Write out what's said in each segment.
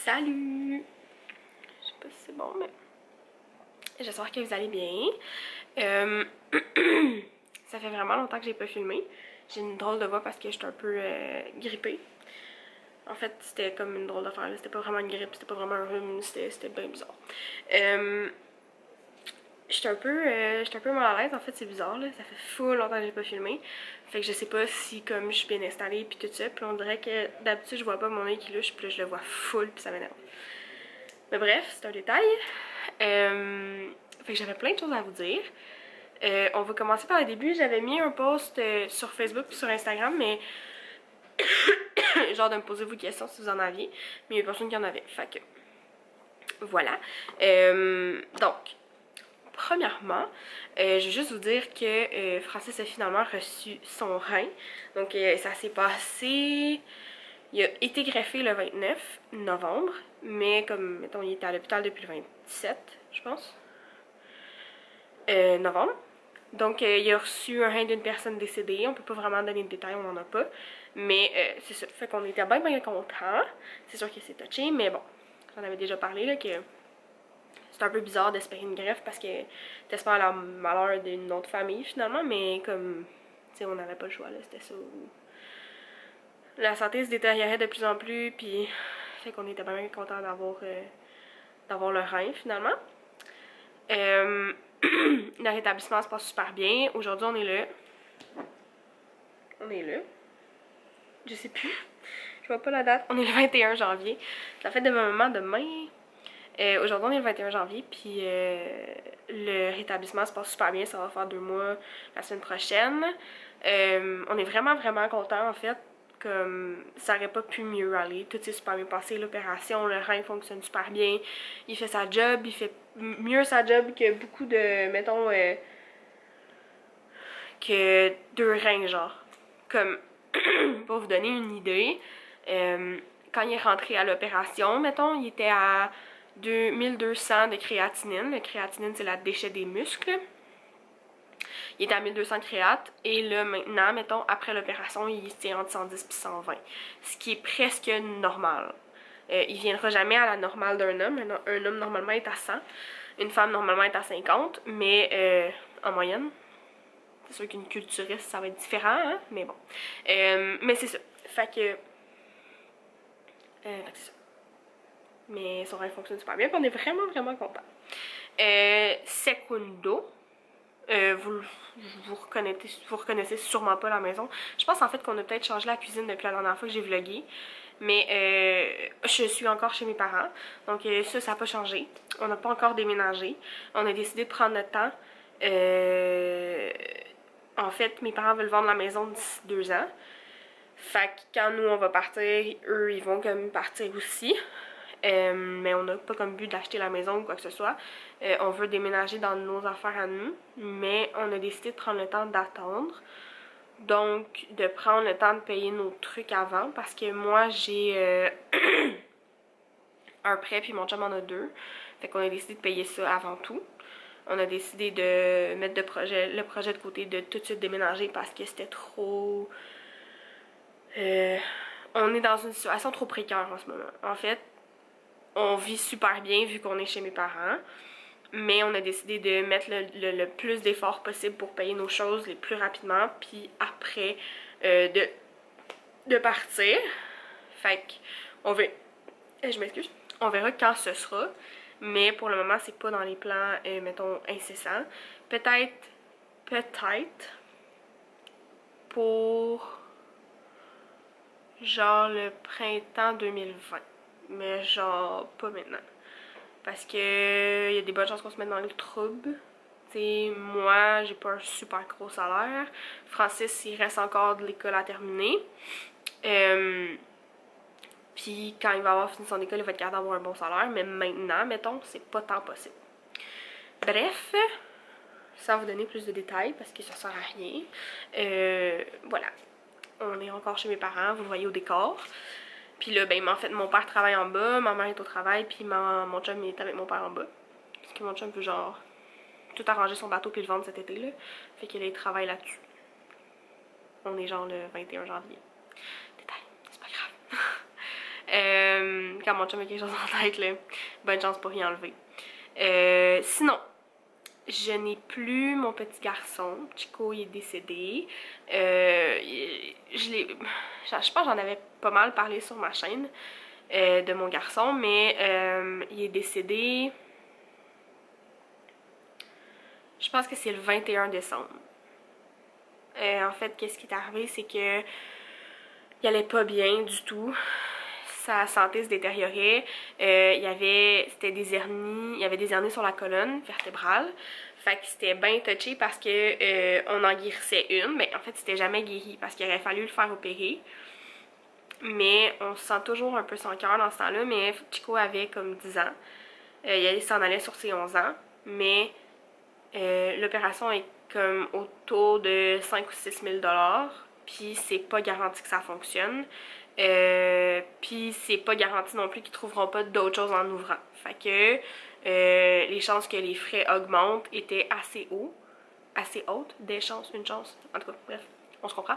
Salut! Je sais pas si c'est bon, mais j'espère que vous allez bien. Ça fait vraiment longtemps que j'ai pas filmé. J'ai une drôle de voix parce que j'étais un peu grippée. En fait, c'était comme une drôle d'affaire. C'était pas vraiment une grippe, c'était pas vraiment un rhume, c'était bien bizarre. J'étais un peu mal à l'aise, en fait, c'est bizarre, là. Ça fait full longtemps que j'ai pas filmé. Fait que je sais pas si, comme, je suis bien installée pis tout ça. Puis on dirait que d'habitude, je vois pas mon œil qui louche, puis là, je le vois full, puis ça m'énerve. Mais bref, c'est un détail. Fait que j'avais plein de choses à vous dire. On va commencer par le début. J'avais mis un post sur Facebook et sur Instagram, mais genre de me poser vos questions si vous en aviez. Mais il y a personne qui en avait. Fait que voilà. Donc, premièrement, je vais juste vous dire que Francis a finalement reçu son rein. Donc, ça s'est passé... Il a été greffé le 29 novembre, mais comme, mettons, il était à l'hôpital depuis le 27, je pense, novembre. Donc, il a reçu un rein d'une personne décédée. On peut pas vraiment donner de détails, on en a pas. Mais c'est ça. Fait qu'on était bien contents. C'est sûr que c'est touché, mais bon, j'en avais déjà parlé, là, que c'est un peu bizarre d'espérer une greffe parce que t'espères le malheur d'une autre famille, finalement, mais comme, tu sais, on n'avait pas le choix, là, c'était ça. La santé se détériorait de plus en plus, puis fait qu'on était bien contents d'avoir le rein, finalement. Le rétablissement se passe super bien. Aujourd'hui, on est là. On est là. Je sais plus. Je vois pas la date. On est le 21 janvier. C'est la fête de ma maman demain. Aujourd'hui, on est le 21 janvier, puis le rétablissement se passe super bien. Ça va faire 2 mois la semaine prochaine. On est vraiment contents, en fait. Comme ça aurait pas pu mieux aller. Tout s'est super bien passé. L'opération, le rein fonctionne super bien. Il fait sa job. Il fait mieux sa job que beaucoup de, mettons, que 2 reins, genre. Comme, pour vous donner une idée, quand il est rentré à l'opération, mettons, il était à 1200 de créatinine. Le créatinine, c'est la déchet des muscles. Il était à 1200 créates. Et là, maintenant, mettons, après l'opération, il se tient entre 110 et 120. Ce qui est presque normal. Il viendra jamais à la normale d'un homme. Un homme, normalement, est à 100. Une femme, normalement, est à 50. Mais en moyenne. C'est sûr qu'une culturiste, ça va être différent, hein? Mais bon. Mais c'est ça. Fait que c'est ça. Mais son rein fonctionne super bien, puis on est vraiment contents. Secundo. Vous reconnaissez sûrement pas la maison. Je pense en fait qu'on a peut-être changé la cuisine depuis la dernière fois que j'ai vlogué. Mais je suis encore chez mes parents. Donc ça n'a pas changé. On n'a pas encore déménagé. On a décidé de prendre notre temps. En fait, mes parents veulent vendre la maison d'ici 2 ans. Fait que quand nous on va partir, eux ils vont comme partir aussi. Mais on n'a pas comme but d'acheter la maison ou quoi que ce soit. On veut déménager dans nos affaires à nous, mais on a décidé de prendre le temps d'attendre. Donc, de prendre le temps de payer nos trucs avant, parce que moi, j'ai un prêt, puis mon chum en a 2. Fait qu'on a décidé de payer ça avant tout. On a décidé de mettre le projet de côté, de tout de suite déménager, parce que c'était trop... on est dans une situation trop précaire en ce moment. En fait, on vit super bien vu qu'on est chez mes parents, mais on a décidé de mettre le plus d'efforts possible pour payer nos choses les plus rapidement, puis après de partir. Fait qu'on veut... je m'excuse. On verra quand ce sera, mais pour le moment, c'est pas dans les plans, mettons, incessants. Peut-être pour genre le printemps 2020. Mais genre pas maintenant. Parce que il y a des bonnes chances qu'on se mette dans le trouble. T'sais, moi, j'ai pas un super gros salaire. Francis, il reste encore de l'école à terminer. Puis quand il va avoir fini son école, il va être capable d'avoir un bon salaire. Mais maintenant, mettons, c'est pas tant possible. Bref, ça va vous donner plus de détails parce que ça sert à rien. Voilà. On est encore chez mes parents, vous le voyez au décor. Puis là, ben, en fait, mon père travaille en bas, ma mère est au travail, puis mon chum est avec mon père en bas. Parce que mon chum veut genre tout arranger son bateau puis le vendre cet été, là. Fait qu'il il travaille là-dessus. On est genre le 21 janvier. Détail, c'est pas grave. quand mon chum a quelque chose en tête, là, bonne chance pour y enlever. Sinon, je n'ai plus mon petit garçon. Chico, il est décédé. Je pense que j'en avais pas mal parlé sur ma chaîne de mon garçon, mais il est décédé. Je pense que c'est le 21 décembre. En fait, qu'est-ce qui est arrivé, c'est que il allait pas bien du tout. Sa santé se détériorait. C'était des hernies. Il y avait des hernies sur la colonne vertébrale. Fait que c'était bien touché parce que on en guérissait une. Mais en fait, c'était jamais guéri parce qu'il aurait fallu le faire opérer. Mais on se sent toujours un peu sans cœur dans ce temps-là. Mais Chico avait comme 10 ans. Il s'en allait sur ses 11 ans. Mais l'opération est comme autour de 5 ou 6 000 $. Puis c'est pas garanti que ça fonctionne. Puis c'est pas garanti non plus qu'ils trouveront pas d'autres choses en ouvrant. Fait que les chances que les frais augmentent étaient assez hauts. Assez hautes. Des chances, une chance. En tout cas, bref, on se comprend.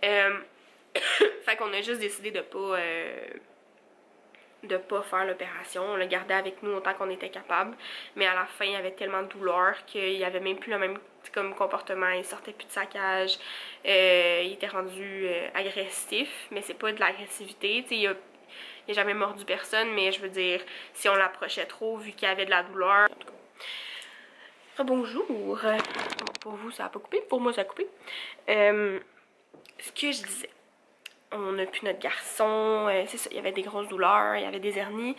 Fait qu'on a juste décidé de pas faire l'opération. On l'a gardé avec nous autant qu'on était capable. Mais à la fin, il y avait tellement de douleur qu'il y avait même plus le même comme comportement. Il sortait plus de sa cage. Il était rendu agressif. Mais c'est pas de l'agressivité. Il a jamais mordu personne. Mais je veux dire, si on l'approchait trop, vu qu'il y avait de la douleur. En tout cas. Bonjour. Bon, pour vous, ça a pas coupé. Pour moi, ça a coupé. Ce que je disais. On a plus notre garçon, c'est ça, il y avait des grosses douleurs, il y avait des hernies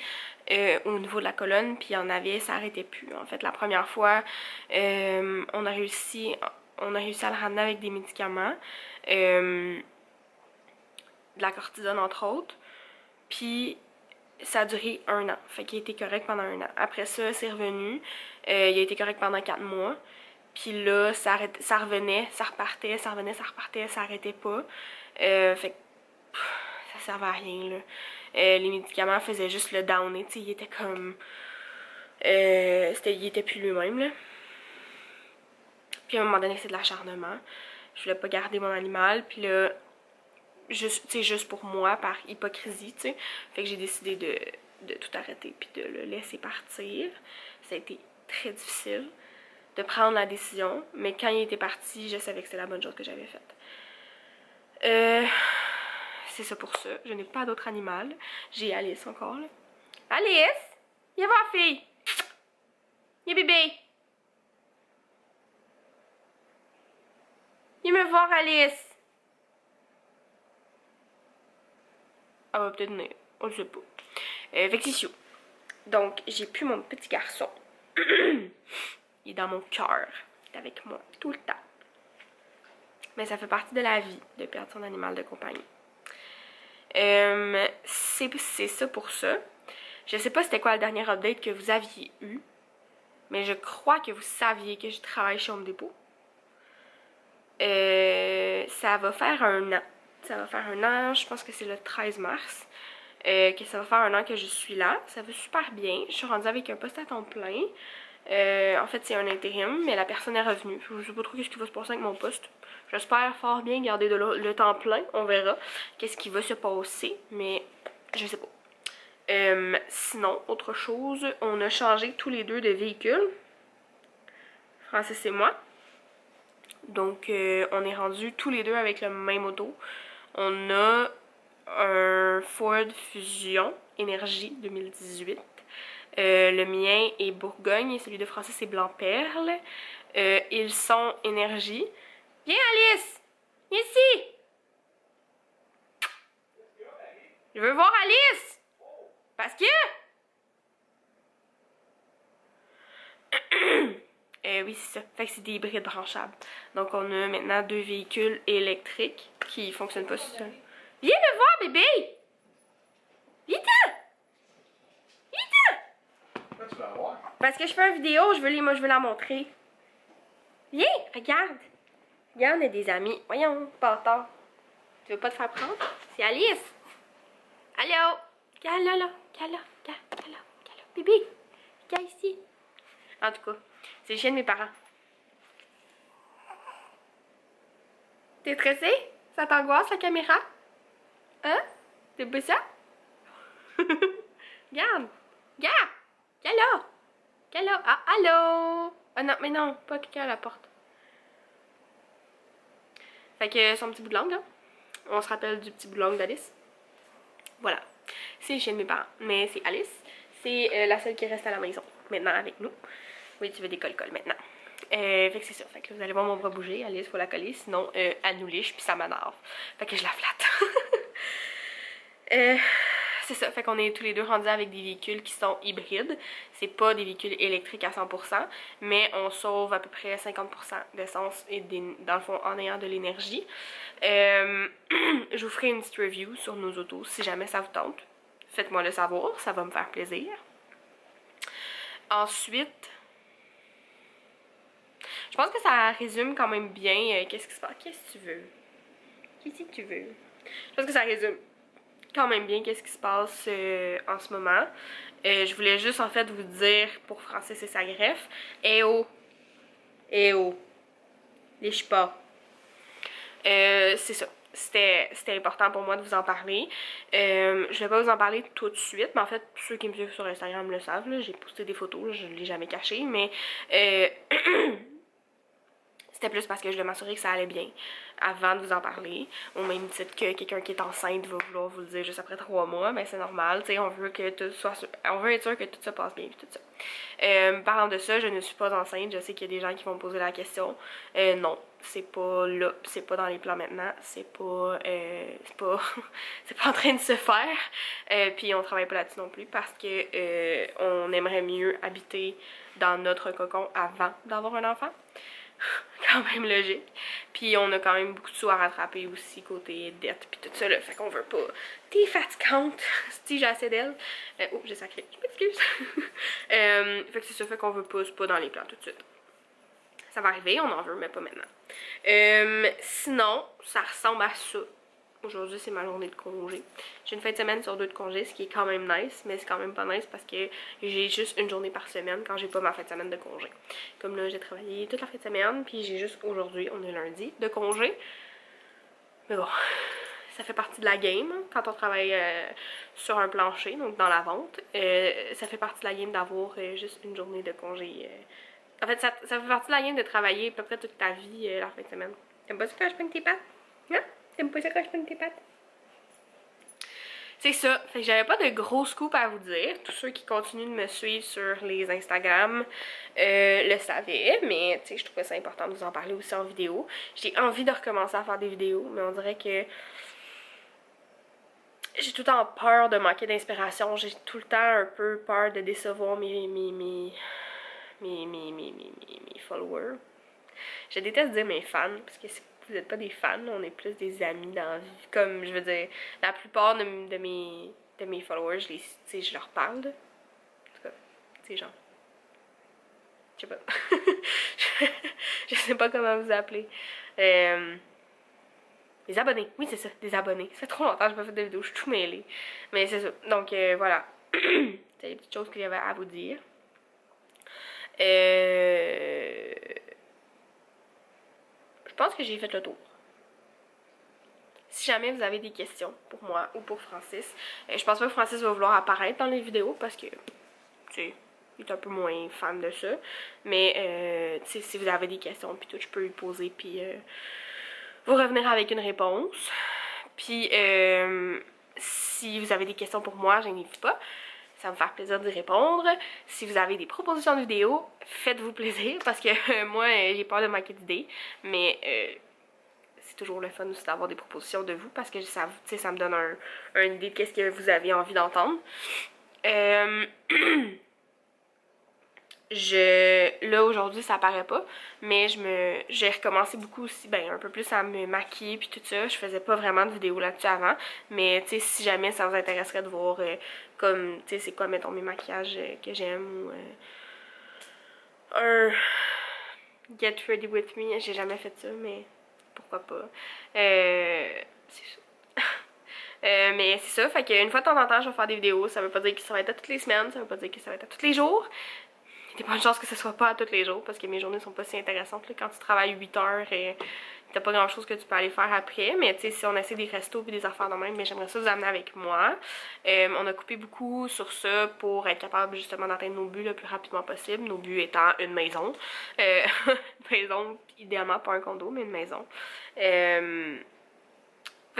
au niveau de la colonne, puis il y en avait, ça arrêtait plus. En fait, la première fois, on a réussi à le ramener avec des médicaments, de la cortisone entre autres, puis ça a duré 1 an, fait qu'il a été correct pendant 1 an. Après ça, c'est revenu, il a été correct pendant 4 mois, puis là, ça revenait, ça repartait, ça revenait, ça repartait, ça arrêtait pas, fait que ça servait à rien, là. Les médicaments faisaient juste le downer, tu sais, il était comme... il était plus lui-même, là. Puis à un moment donné, c'est de l'acharnement. Je voulais pas garder mon animal, puis là, juste pour moi, par hypocrisie, tu sais. Fait que j'ai décidé de tout arrêter, puis de le laisser partir. Ça a été très difficile de prendre la décision, mais quand il était parti, je savais que c'était la bonne chose que j'avais faite. C'est ça pour ça. Je n'ai pas d'autre animal. J'ai Alice encore, là. Alice! Viens voir, fille! Viens, bébé! Viens me voir, Alice! Elle va peut-être venir. On le sait pas. Fait que c'est sûr. Donc, j'ai plus mon petit garçon. Il est dans mon cœur. Il est avec moi tout le temps. Mais ça fait partie de la vie de perdre son animal de compagnie. C'est ça pour ça. Je sais pas c'était quoi le dernier update que vous aviez eu, mais je crois que vous saviez que je travaille chez Home Depot. Ça va faire 1 an. Ça va faire 1 an, je pense que c'est le 13 mars. Que ça va faire 1 an que je suis là. Ça va super bien. Je suis rendue avec un poste à temps plein. En fait, c'est un intérim, mais la personne est revenue. Je sais pas trop ce qui va se passer avec mon poste. J'espère fort bien garder le temps plein. On verra qu'est-ce qui va se passer, mais je sais pas. Sinon, autre chose, on a changé tous les deux de véhicule. Francis et moi. Donc, on est rendus tous les deux avec le même auto. On a un Ford Fusion Énergie 2018. Le mien est Bourgogne et celui de Francis est Blanc-Perle. Ils sont Énergie. Viens, Alice! Viens ici! Je veux voir Alice! Parce que... oui, c'est ça. Fait que c'est des hybrides branchables. Donc, on a maintenant 2 véhicules électriques qui fonctionnent pas seuls. Viens me voir, bébé! Viens-t'en! Viens-t'en! Là, tu vas voir. Parce que je fais une vidéo, je veux la montrer. Viens, regarde. Regarde, on est des amis. Voyons, pas tard. Tu veux pas te faire prendre? C'est Alice. Allô? Regarde là, là. Regarde là. Regarde là. Regarde là. Bébé, regarde ici. En tout cas, c'est le chien de mes parents. T'es stressé? Ça t'angoisse la caméra? Hein? T'es pas ça? Regarde! Regarde! Qu'elle a! Qu'elle a! Ah, allô! Ah non, mais non, pas quelqu'un à la porte. Fait que son petit bout de langue, là. On se rappelle du petit bout de langue d'Alice. Voilà. C'est le chien de mes parents. Mais c'est Alice. C'est la seule qui reste à la maison. Maintenant avec nous. Oui, tu veux des col-col maintenant. Fait que c'est ça. Fait que vous allez voir mon bras bouger. Alice, faut la coller. Sinon, elle nous liche puis ça m'énerve. Fait que je la flatte. C'est ça. Fait qu'on est tous les deux rendus avec des véhicules qui sont hybrides. C'est pas des véhicules électriques à 100%. Mais on sauve à peu près 50% d'essence et dans le fond en ayant de l'énergie. Je vous ferai une petite review sur nos autos si jamais ça vous tente. Faites-moi le savoir. Ça va me faire plaisir. Ensuite... Je pense que ça résume quand même bien qu'est-ce qui se passe. Qu'est-ce que tu veux? Qu'est-ce que tu veux? Je pense que ça résume quand même bien qu'est-ce qui se passe en ce moment. Je voulais juste en fait vous dire pour Francis et sa greffe. Eh oh! Eh oh! Liche pas. C'est ça. C'était important pour moi de vous en parler. Je vais pas vous en parler tout de suite, mais en fait, ceux qui me suivent sur Instagram le savent. J'ai posté des photos, je ne l'ai jamais caché, mais... C'était plus parce que je voulais m'assurer que ça allait bien avant de vous en parler. Au même titre que quelqu'un qui est enceinte va vouloir vous le dire juste après 3 mois, mais c'est normal, tu sais, on veut que tout soit on veut être sûr que tout se passe bien et tout ça. Parlant de ça, je ne suis pas enceinte, je sais qu'il y a des gens qui vont me poser la question. Non, c'est pas là, c'est pas dans les plans maintenant, c'est pas c'est pas en train de se faire. Puis on travaille pas là-dessus non plus parce que on aimerait mieux habiter dans notre cocon avant d'avoir un enfant. Quand même logique. Puis on a quand même beaucoup de sous à rattraper aussi côté dette puis tout ça là. Fait qu'on veut pas t'es fatigante si j'ai assez d'elle. Oh j'ai sacré, je m'excuse. Fait que c'est ça, fait qu'on veut pas, c'est pas dans les plans tout de suite. Ça va arriver, on en veut mais pas maintenant. Sinon, ça ressemble à ça. Aujourd'hui, c'est ma journée de congé. J'ai une fin de semaine sur 2 de congé, ce qui est quand même nice, mais c'est quand même pas nice parce que j'ai juste une journée par semaine quand j'ai pas ma fin de semaine de congé. Comme là, j'ai travaillé toute la fin de semaine, puis j'ai juste aujourd'hui, on est lundi, de congé. Mais bon, ça fait partie de la game quand on travaille sur un plancher, donc dans la vente. Ça fait partie de la game d'avoir juste une journée de congé. En fait, ça fait partie de la game de travailler à peu près toute ta vie la fin de semaine. T'aimes pas ça quand je prends tes pattes? Hein? T'aimes pas ça quand je prends tes pattes? C'est ça. Fait que j'avais pas de gros scoop à vous dire. Tous ceux qui continuent de me suivre sur les Instagram le savaient. Mais tu sais, je trouvais ça important de vous en parler aussi en vidéo. J'ai envie de recommencer à faire des vidéos, mais on dirait que j'ai tout le temps peur de manquer d'inspiration. J'ai tout le temps un peu peur de décevoir mes followers. Je déteste dire mes fans, parce que vous n'êtes pas des fans, on est plus des amis dans la vie. Comme, je veux dire, la plupart de mes followers, je leur parle. En tout cas, tu sais, genre... Je sais pas. Je sais pas comment vous appeler. Des abonnés. Oui, c'est ça, des abonnés. Ça fait trop longtemps que j'ai pas fait de vidéo, je suis tout mêlée. Mais c'est ça. Donc, voilà. C'est les petites choses que j'avais à vous dire. Je pense que j'ai fait le tour. Si jamais vous avez des questions pour moi ou pour Francis, je pense pas que Francis va vouloir apparaître dans les vidéos parce que, tu sais, il est un peu moins fan de ça. Mais, tu sais, si vous avez des questions, puis tout, je peux lui poser, puis vous revenir avec une réponse. Puis, si vous avez des questions pour moi, je n'hésite pas. Ça va me faire plaisir d'y répondre. Si vous avez des propositions de vidéos, faites-vous plaisir parce que moi, j'ai peur de manquer d'idées. Mais c'est toujours le fun aussi d'avoir des propositions de vous parce que ça me donne une idée de qu'est-ce que vous avez envie d'entendre. Là, aujourd'hui, ça paraît pas, mais j'ai recommencé beaucoup aussi, ben, un peu plus à me maquiller puis tout ça. Je faisais pas vraiment de vidéos là-dessus avant, mais, tu sais, si jamais ça vous intéresserait de voir, comme, tu sais, c'est quoi, mettons, mes maquillages que j'aime ou un Get Ready With Me, j'ai jamais fait ça, mais pourquoi pas. C'est ça. Mais c'est ça, fait qu'une fois de temps en temps, je vais faire des vidéos. Ça veut pas dire que ça va être à toutes les semaines, ça veut pas dire que ça va être à tous les jours. Il y a pas de chance que ce soit pas à tous les jours parce que mes journées sont pas si intéressantes. Là, quand tu travailles 8 heures et t'as pas grand chose que tu peux aller faire après, mais tu sais, si on essaie des restos et des affaires de même, mais j'aimerais ça vous amener avec moi. On a coupé beaucoup sur ça pour être capable justement d'atteindre nos buts le plus rapidement possible, nos buts étant une maison. Une maison, idéalement pas un condo, mais une maison. Fait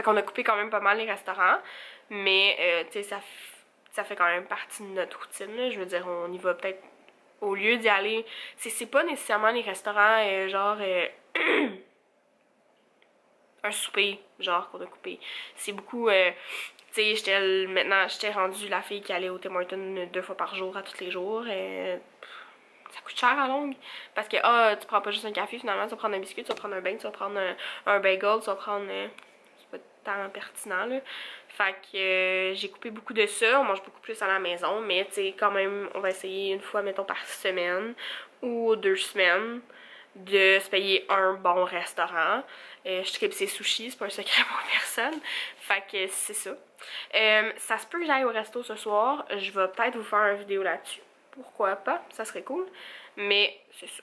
qu'on a coupé quand même pas mal les restaurants, mais tu sais, ça fait quand même partie de notre routine, là. Je veux dire, on y va peut-être au lieu d'y aller. C'est pas nécessairement les restaurants, genre un souper, genre qu'on a coupé. C'est beaucoup, tu sais, maintenant, j'étais rendue la fille qui allait au Tim Hortons 2 fois par jour, à tous les jours. Ça coûte cher à longue. Parce que, tu prends pas juste un café, finalement, tu vas prendre un biscuit, tu vas prendre un bain, tu vas prendre un bagel, tu vas prendre. C'est pas tant pertinent, là. Fait que j'ai coupé beaucoup de ça. On mange beaucoup plus à la maison, mais, tu sais, quand même, on va essayer une fois, mettons, par semaine ou 2 semaines de se payer un bon restaurant. Je tripe ces sushis, c'est pas un secret pour personne. Fait que c'est ça. Ça se peut que j'aille au resto ce soir. Je vais peut-être vous faire une vidéo là-dessus. Pourquoi pas? Ça serait cool. Mais c'est ça.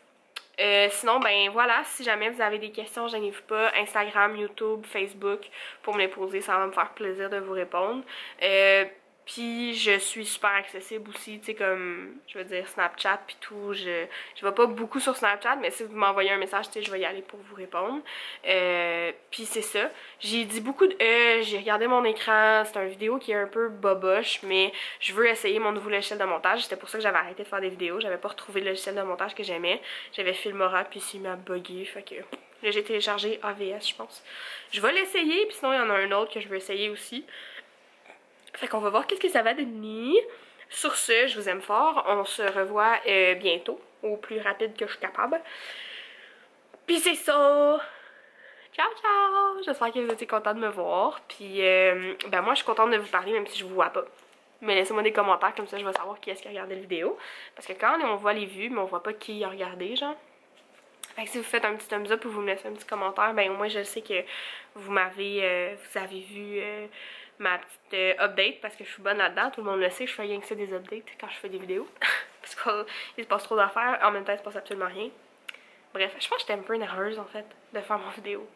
Sinon, ben voilà, si jamais vous avez des questions, gênez-vous pas. Instagram, YouTube, Facebook, pour me les poser, ça va me faire plaisir de vous répondre. Puis je suis super accessible aussi, tu sais, comme, je veux dire, Snapchat puis tout. Je vais pas beaucoup sur Snapchat, mais si vous m'envoyez un message, tu sais, je vais y aller pour vous répondre. Puis c'est ça. J'ai dit beaucoup de j'ai regardé mon écran, c'est une vidéo qui est un peu boboche, mais je veux essayer mon nouveau logiciel de montage. C'était pour ça que j'avais arrêté de faire des vidéos. J'avais pas retrouvé le logiciel de montage que j'aimais. J'avais Filmora, puis il m'a bugué, fait que là j'ai téléchargé AVS, je pense. Je vais l'essayer, puis sinon il y en a un autre que je veux essayer aussi. Fait qu'on va voir qu'est-ce que ça va donner. Sur ce, je vous aime fort. On se revoit bientôt, au plus rapide que je suis capable. Puis c'est ça. Ciao, ciao! J'espère que vous étiez contents de me voir. Puis, ben moi, je suis contente de vous parler, même si je vous vois pas. Mais laissez-moi des commentaires, comme ça, je vais savoir qui est-ce qui a regardé la vidéo. Parce que quand on voit les vues, mais on voit pas qui a regardé, genre. Fait que si vous faites un petit thumbs up ou vous me laissez un petit commentaire, ben au moins je sais que vous avez vu ma petite update, parce que je suis bonne là-dedans. Tout le monde le sait, je fais rien que ça des updates quand je fais des vidéos. Parce qu'il se passe trop d'affaires, en même temps il se passe absolument rien. Bref, je pense que j'étais un peu nerveuse en fait de faire mon vidéo.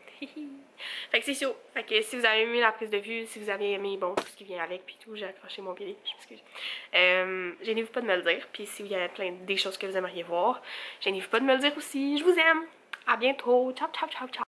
Fait que c'est chaud. Fait que si vous avez aimé la prise de vue, si vous avez aimé, bon, tout ce qui vient avec, puis tout, j'ai accroché mon pied, je m'excuse. Gênez-vous pas de me le dire, puis s'il y a des choses que vous aimeriez voir, gênez-vous pas de me le dire aussi. Je vous aime! À bientôt! Ciao, ciao, ciao, ciao!